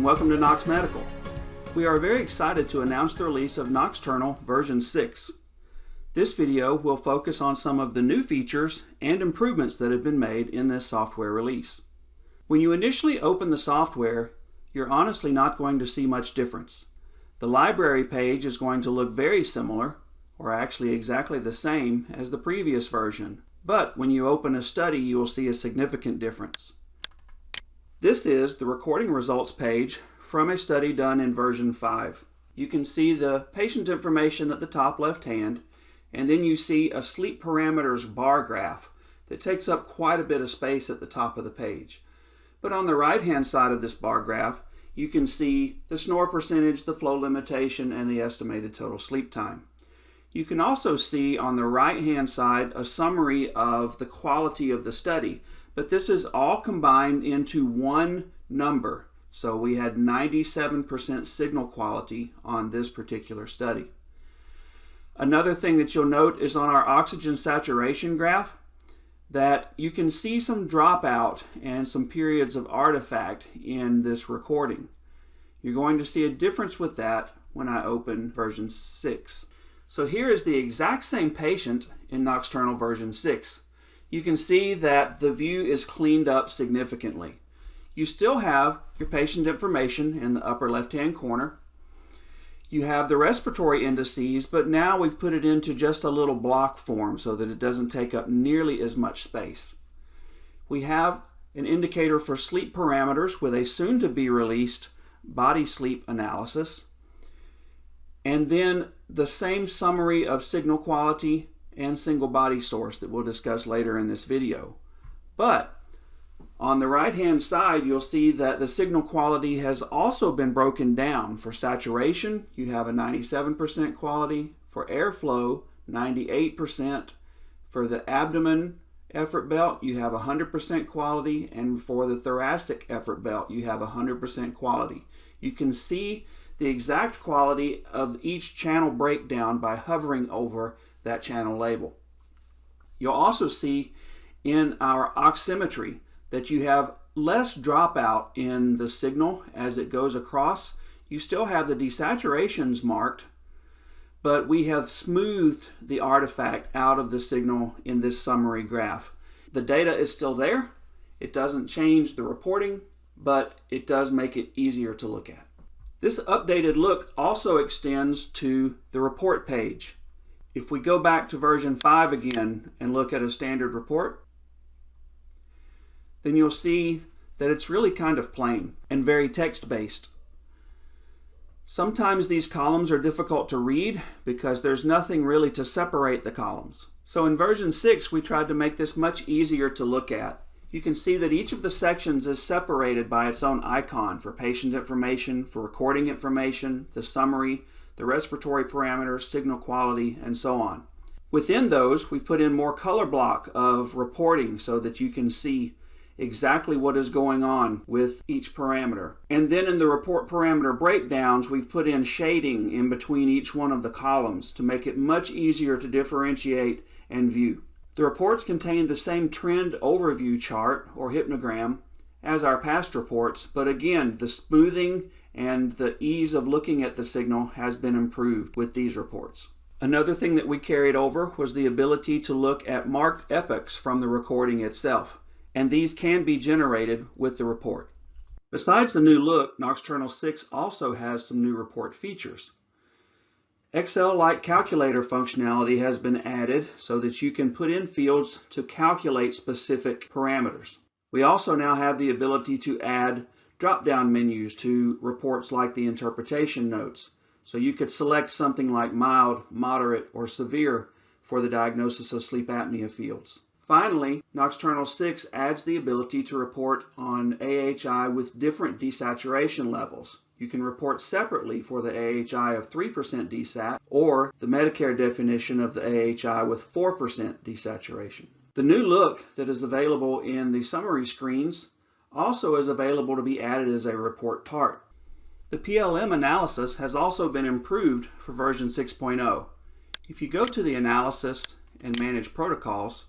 and welcome to Nox Medical. We are very excited to announce the release of Noxturnal version 6. This video will focus on some of the new features and improvements that have been made in this software release. When you initially open the software, you're honestly not going to see much difference. The library page is going to look very similar, or actually exactly the same as the previous version. But when you open a study, you will see a significant difference. This is the recording results page from a study done in version 5. You can see the patient information at the top left hand, and then you see a sleep parameters bar graph that takes up quite a bit of space at the top of the page. But on the right hand side of this bar graph, you can see the snore percentage, the flow limitation, and the estimated total sleep time. You can also see on the right hand side a summary of the quality of the study, but this is all combined into one number. So we had 97% signal quality on this particular study. Another thing that you'll note is on our oxygen saturation graph that you can see some dropout and some periods of artifact in this recording. You're going to see a difference with that when I open version 6. So here is the exact same patient in Noxturnal version 6. You can see that the view is cleaned up significantly. You still have your patient information in the upper left-hand corner. You have the respiratory indices, but now we've put it into just a little block form so that it doesn't take up nearly as much space. We have an indicator for sleep parameters with a soon-to-be-released BodySleep analysis, and then the same summary of signal quality and single body source that we'll discuss later in this video. But on the right hand side, you'll see that the signal quality has also been broken down. For saturation, you have a 97% quality. For airflow, 98%. For the abdomen effort belt, you have 100% quality. And for the thoracic effort belt, you have 100% quality. You can see the exact quality of each channel breakdown by hovering over that channel label. You'll also see in our oximetry that you have less dropout in the signal as it goes across. You still have the desaturations marked, but we have smoothed the artifact out of the signal in this summary graph. The data is still there. It doesn't change the reporting, but it does make it easier to look at. This updated look also extends to the report page. If we go back to version 5 again and look at a standard report, then you'll see that it's really kind of plain and very text-based. Sometimes these columns are difficult to read because there's nothing really to separate the columns. So in version 6, we tried to make this much easier to look at. You can see that each of the sections is separated by its own icon for patient information, for recording information, the summary, the respiratory parameters, signal quality, and so on. Within those, we put in more color block of reporting so that you can see exactly what is going on with each parameter. And then in the report parameter breakdowns, we've put in shading in between each one of the columns to make it much easier to differentiate and view. The reports contain the same trend overview chart or hypnogram as our past reports, but again, the smoothing and the ease of looking at the signal has been improved with these reports. Another thing that we carried over was the ability to look at marked epochs from the recording itself, and these can be generated with the report. Besides the new look, Noxturnal 6 also has some new report features. Excel-like calculator functionality has been added so that you can put in fields to calculate specific parameters. We also now have the ability to add drop-down menus to reports like the interpretation notes. So you could select something like mild, moderate, or severe for the diagnosis of sleep apnea fields. Finally, Noxturnal 6 adds the ability to report on AHI with different desaturation levels. You can report separately for the AHI of 3% desat or the Medicare definition of the AHI with 4% desaturation. The new look that is available in the summary screens also is available to be added as a report part. The PLM analysis has also been improved for version 6.0. If you go to the analysis and manage protocols,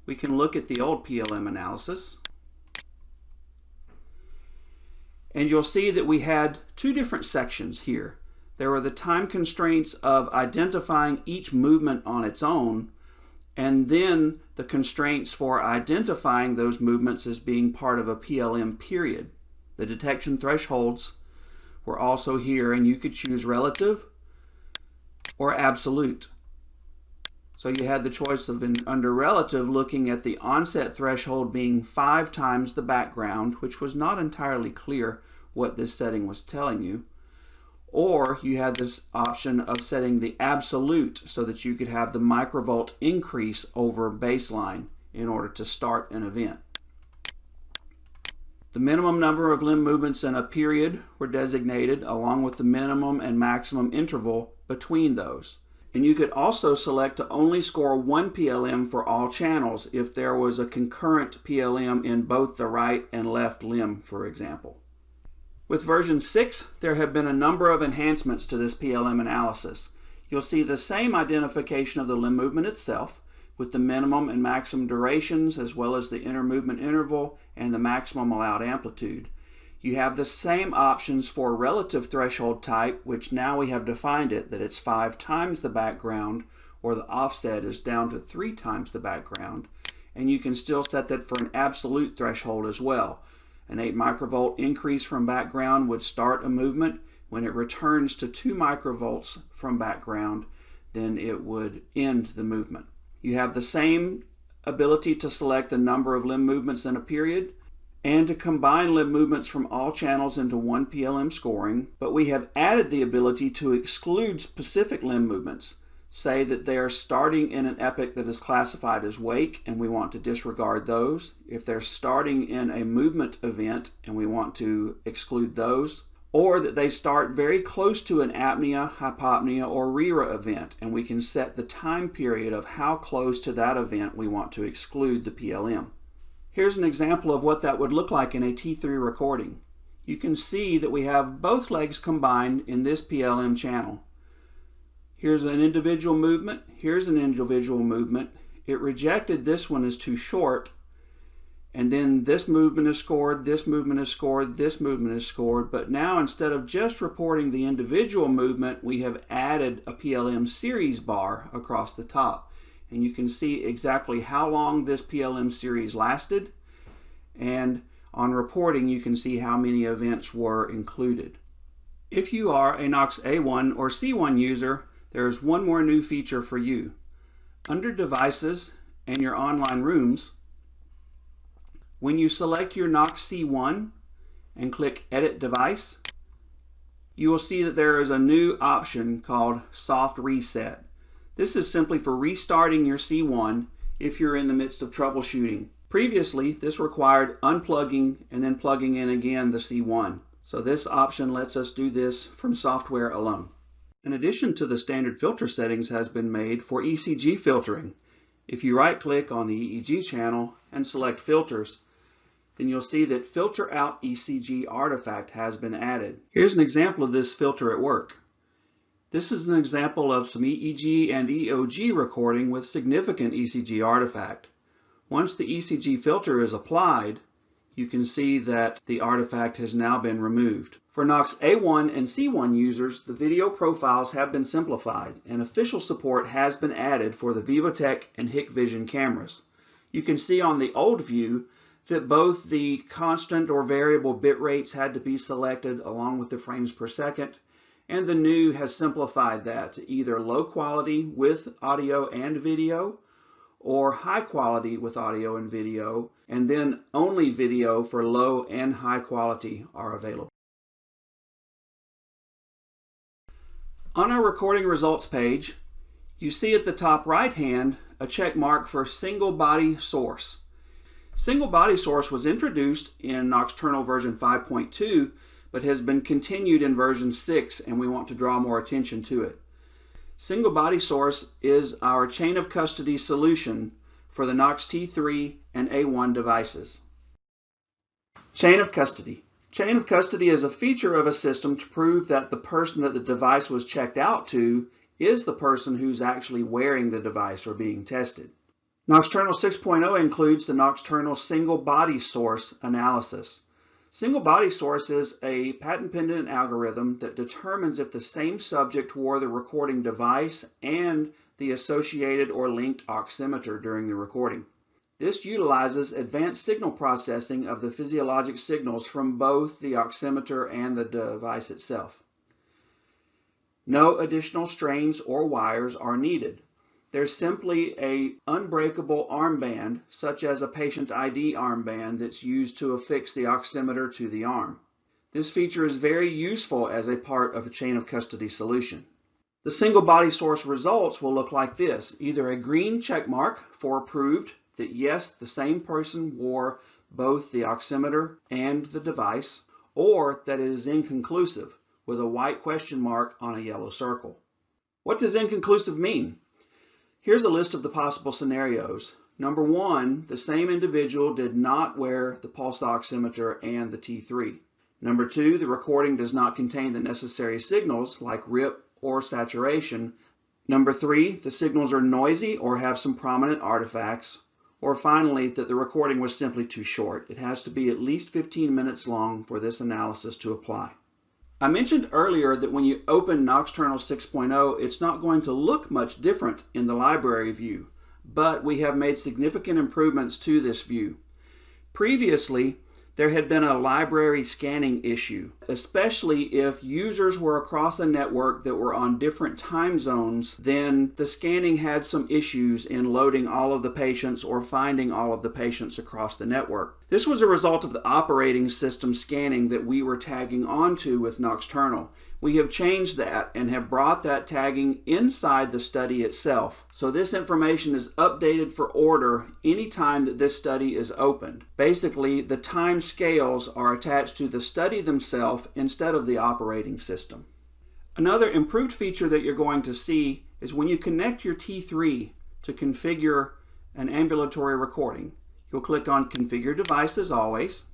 we can look at the old PLM analysis. And you'll see that we had two different sections here. There were the time constraints of identifying each movement on its own, and then the constraints for identifying those movements as being part of a PLM period. The detection thresholds were also here, and you could choose relative or absolute. So you had the choice of, under relative, looking at the onset threshold being 5 times the background, which was not entirely clear what this setting was telling you. Or you had this option of setting the absolute so that you could have the microvolt increase over baseline in order to start an event. The minimum number of limb movements in a period were designated, along with the minimum and maximum interval between those. And you could also select to only score one PLM for all channels if there was a concurrent PLM in both the right and left limb, for example. With version 6, there have been a number of enhancements to this PLM analysis. You'll see the same identification of the limb movement itself, with the minimum and maximum durations, as well as the intermovement interval and the maximum allowed amplitude. You have the same options for relative threshold type, which now we have defined it, that it's 5 times the background, or the offset is down to 3 times the background. And you can still set that for an absolute threshold as well. An 8 microvolt increase from background would start a movement. When it returns to 2 microvolts from background, then it would end the movement. You have the same ability to select the number of limb movements in a period and to combine limb movements from all channels into one PLM scoring, but we have added the ability to exclude specific limb movements. Say that they are starting in an epoch that is classified as wake and we want to disregard those. If they're starting in a movement event and we want to exclude those. Or that they start very close to an apnea, hypopnea, or RERA event, and we can set the time period of how close to that event we want to exclude the PLM. Here's an example of what that would look like in a T3 recording. You can see that we have both legs combined in this PLM channel. Here's an individual movement, here's an individual movement. It rejected this one as too short, and then this movement is scored, this movement is scored, this movement is scored, but now instead of just reporting the individual movement, we have added a PLM series bar across the top. And you can see exactly how long this PLM series lasted, and on reporting you can see how many events were included. If you are a Nox A1 or C1 user, there is one more new feature for you. Under Devices and your online rooms, when you select your Nox C1 and click Edit Device, you will see that there is a new option called Soft Reset. This is simply for restarting your C1 if you're in the midst of troubleshooting. Previously, this required unplugging and then plugging in again the C1. So this option lets us do this from software alone. In addition to the standard filter settings has been made for ECG filtering. If you right-click on the EEG channel and select Filters, then you'll see that Filter Out ECG Artifact has been added. Here's an example of this filter at work. This is an example of some EEG and EOG recording with significant ECG artifact. Once the ECG filter is applied, you can see that the artifact has now been removed. For Nox A1 and C1 users, the video profiles have been simplified and official support has been added for the Vivotech and Hikvision cameras. You can see on the old view that both the constant or variable bit rates had to be selected along with the frames per second, and the new has simplified that to either low quality with audio and video or high quality with audio and video, and then only video for low and high quality are available. On our recording results page, you see at the top right hand a check mark for single body source. Single body source was introduced in Noxturnal version 5.2, but has been continued in version 6, and we want to draw more attention to it. Single body source is our chain of custody solution for the Nox T3 and A1 devices. Chain of custody. Chain of custody is a feature of a system to prove that the person that the device was checked out to is the person who's actually wearing the device or being tested. Noxturnal 6.0 includes the Noxturnal single body source analysis. Single body source is a patent-pending algorithm that determines if the same subject wore the recording device and the associated or linked oximeter during the recording. This utilizes advanced signal processing of the physiologic signals from both the oximeter and the device itself. No additional strains or wires are needed. There's simply an unbreakable armband, such as a patient ID armband that's used to affix the oximeter to the arm. This feature is very useful as a part of a chain of custody solution. The single body source results will look like this: either a green check mark for approved that yes, the same person wore both the oximeter and the device, or that it is inconclusive with a white question mark on a yellow circle. What does inconclusive mean? Here's a list of the possible scenarios. Number 1, the same individual did not wear the pulse oximeter and the T3. Number 2, the recording does not contain the necessary signals like RIP or saturation. Number 3, the signals are noisy or have some prominent artifacts. Or finally, that the recording was simply too short. It has to be at least 15 minutes long for this analysis to apply. I mentioned earlier that when you open Noxturnal 6.0, it's not going to look much different in the library view, but we have made significant improvements to this view. Previously, there had been a library scanning issue, especially if users were across a network that were on different time zones. Then the scanning had some issues in loading all of the patients or finding all of the patients across the network. This was a result of the operating system scanning that we were tagging onto with Noxturnal. We have changed that and have brought that tagging inside the study itself. So this information is updated for order anytime that this study is opened. Basically, the time scales are attached to the study themselves instead of the operating system. Another improved feature that you're going to see is when you connect your T3 to configure an ambulatory recording. You'll click on Configure Device as always.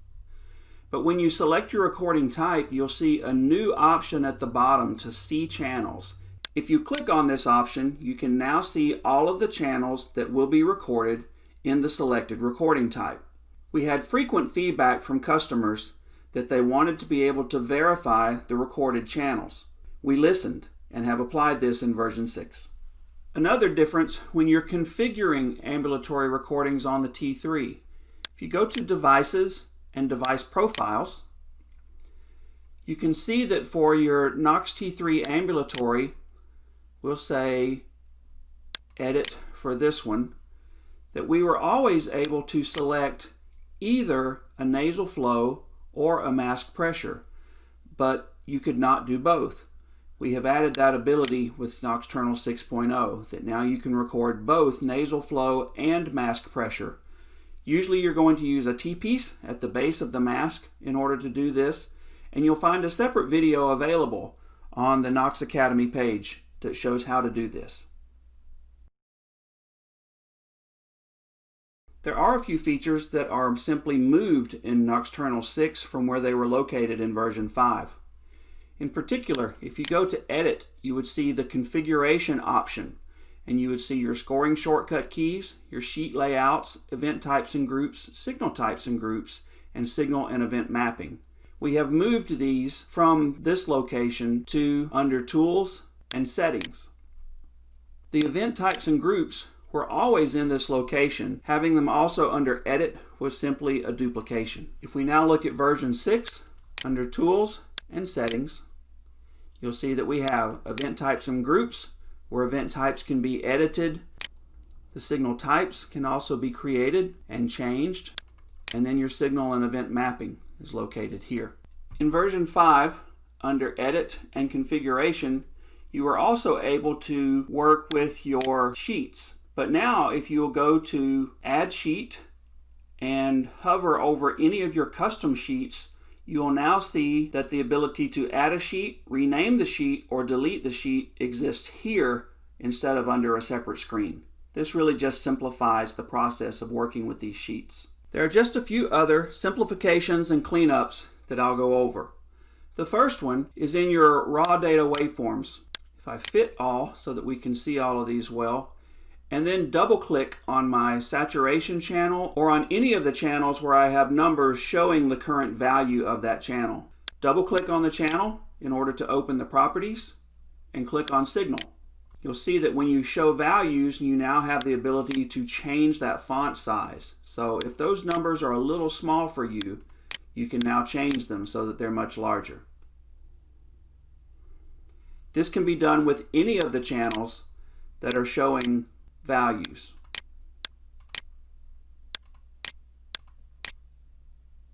But when you select your recording type, you'll see a new option at the bottom to see channels. If you click on this option, you can now see all of the channels that will be recorded in the selected recording type. We had frequent feedback from customers that they wanted to be able to verify the recorded channels. We listened and have applied this in version 6. Another difference when you're configuring ambulatory recordings on the T3. If you go to Devices and Device Profiles, you can see that for your Nox T3 Ambulatory, we'll say Edit for this one, that we were always able to select either a nasal flow or a mask pressure, but you could not do both. We have added that ability with Noxturnal 6.0, that now you can record both nasal flow and mask pressure. Usually you're going to use a T-piece at the base of the mask in order to do this, and you'll find a separate video available on the Nox Academy page that shows how to do this. There are a few features that are simply moved in Noxturnal 6 from where they were located in version 5. In particular, if you go to Edit, you would see the Configuration option, and you would see your scoring shortcut keys, your sheet layouts, event types and groups, signal types and groups, and signal and event mapping. We have moved these from this location to under Tools and Settings. The event types and groups were always in this location. Having them also under Edit was simply a duplication. If we now look at version 6, under Tools and Settings, you'll see that we have event types and groups, where event types can be edited. The signal types can also be created and changed, and then your signal and event mapping is located here. In version 5, under Edit and Configuration, you are also able to work with your sheets. But now if you will go to Add Sheet and hover over any of your custom sheets, you will now see that the ability to add a sheet, rename the sheet, or delete the sheet exists here instead of under a separate screen. This really just simplifies the process of working with these sheets. There are just a few other simplifications and cleanups that I'll go over. The first one is in your raw data waveforms. If I fit all so that we can see all of these well, and then double click on my saturation channel or on any of the channels where I have numbers showing the current value of that channel. Double click on the channel in order to open the properties and click on Signal. You'll see that when you show values, you now have the ability to change that font size. So if those numbers are a little small for you, you can now change them so that they're much larger. This can be done with any of the channels that are showing values.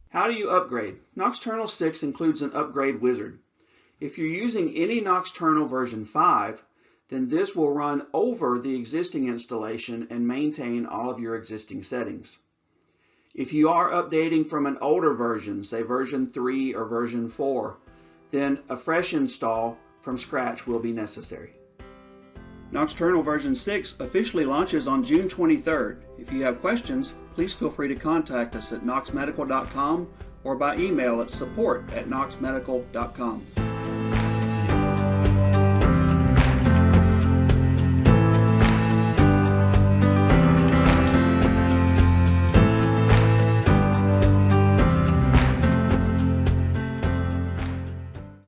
How do you upgrade? Noxturnal 6 includes an upgrade wizard. If you're using any Noxturnal version 5, then this will run over the existing installation and maintain all of your existing settings. If you are updating from an older version, say version 3 or version 4, then a fresh install from scratch will be necessary. Noxturnal version 6 officially launches on June 23rd. If you have questions, please feel free to contact us at noxmedical.com or by email at support@noxmedical.com.